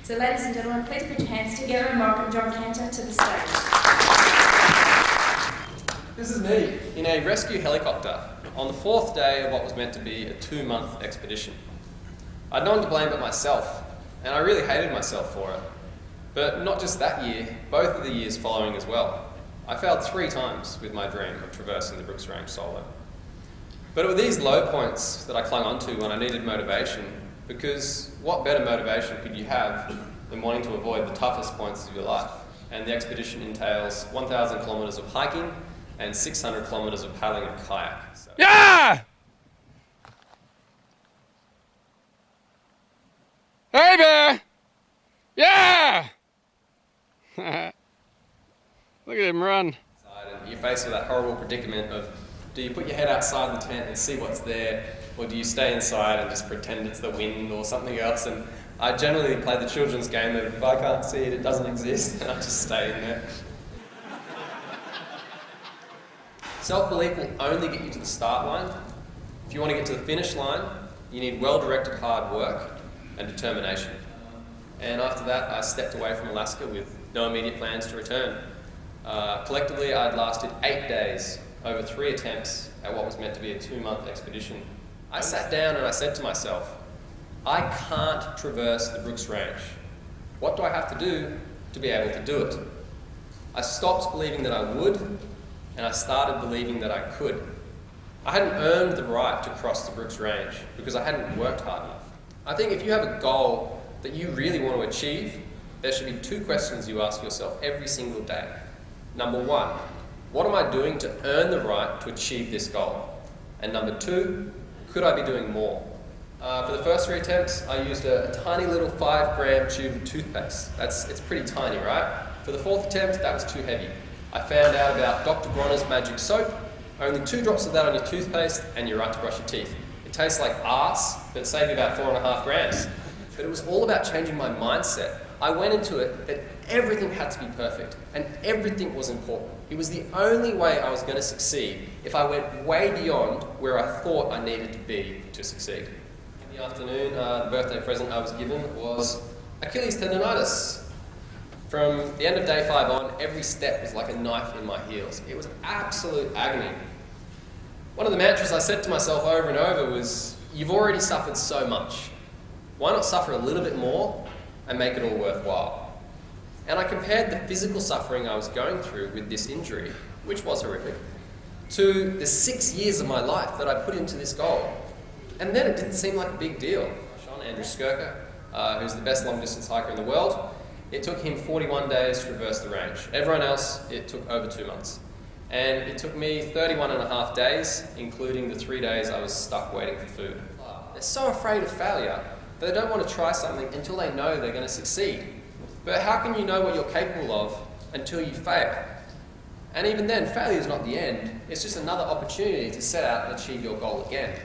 So ladies and gentlemen, please put your hands together and welcome John Cantor to the stage. This is me in a rescue helicopter on the 4th day of what was meant to be a 2-month expedition. I'd no one to blame but myself, and I really hated myself for it. But not just that year, both of the years following as well. I failed 3 times with my dream of traversing the Brooks Range solo. But it were these low points that I clung onto when I needed motivation, because what better motivation could you have than wanting to avoid the toughest points of your life? And the expedition entails 1,000 kilometres of hiking and 600 kilometres of paddling a kayak. So. Yeah! Hey, bear! Yeah! Look at him run. And you're faced with that horrible predicament of, do you put your head outside the tent and see what's there, or do you stay inside and just pretend it's the wind or something else? And I generally play the children's game of, if I can't see it, it doesn't exist, and I just stay in there. Self-belief will only get you to the start line. If you want to get to the finish line, you need well-directed hard work and determination. And after that, I stepped away from Alaska with no immediate plans to return. Collectively, I'd lasted 8 days, over 3 attempts at what was meant to be a 2-month expedition. I sat down and I said to myself, I can't traverse the Brooks Range. What do I have to do to be able to do it? I stopped believing that I would, and I started believing that I could. I hadn't earned the right to cross the Brooks Range because I hadn't worked hard enough. I think if you have a goal that you really want to achieve, there should be 2 questions you ask yourself every single day. Number 1, what am I doing to earn the right to achieve this goal? And number 2, could I be doing more? For the first 3 attempts, I used a tiny little 5-gram tube of toothpaste. It's pretty tiny, right? For the 4th attempt, that was too heavy. I found out about Dr. Bronner's magic soap. Only 2 drops of that on your toothpaste and you're right to brush your teeth. It tastes like arse, but it saved me about 4.5 grams. But it was all about changing my mindset. I went into it that everything had to be perfect and everything was important. It was the only way I was going to succeed if I went way beyond where I thought I needed to be to succeed. In the afternoon, the birthday present I was given was Achilles tendonitis. From the end of day 5 on, every step was like a knife in my heels. It was absolute agony. One of the mantras I said to myself over and over was, you've already suffered so much. Why not suffer a little bit more and make it all worthwhile? And I compared the physical suffering I was going through with this injury, which was horrific, to the 6 years of my life that I put into this goal. And then it didn't seem like a big deal. Sean Andrew Skirker, who's the best long-distance hiker in the world, it took him 41 days to traverse the range. Everyone else, it took over 2 months. And it took me 31.5 days, including the 3 days I was stuck waiting for food. They're so afraid of failure that they don't want to try something until they know they're going to succeed. But how can you know what you're capable of until you fail? And even then, failure is not the end. It's just another opportunity to set out and achieve your goal again.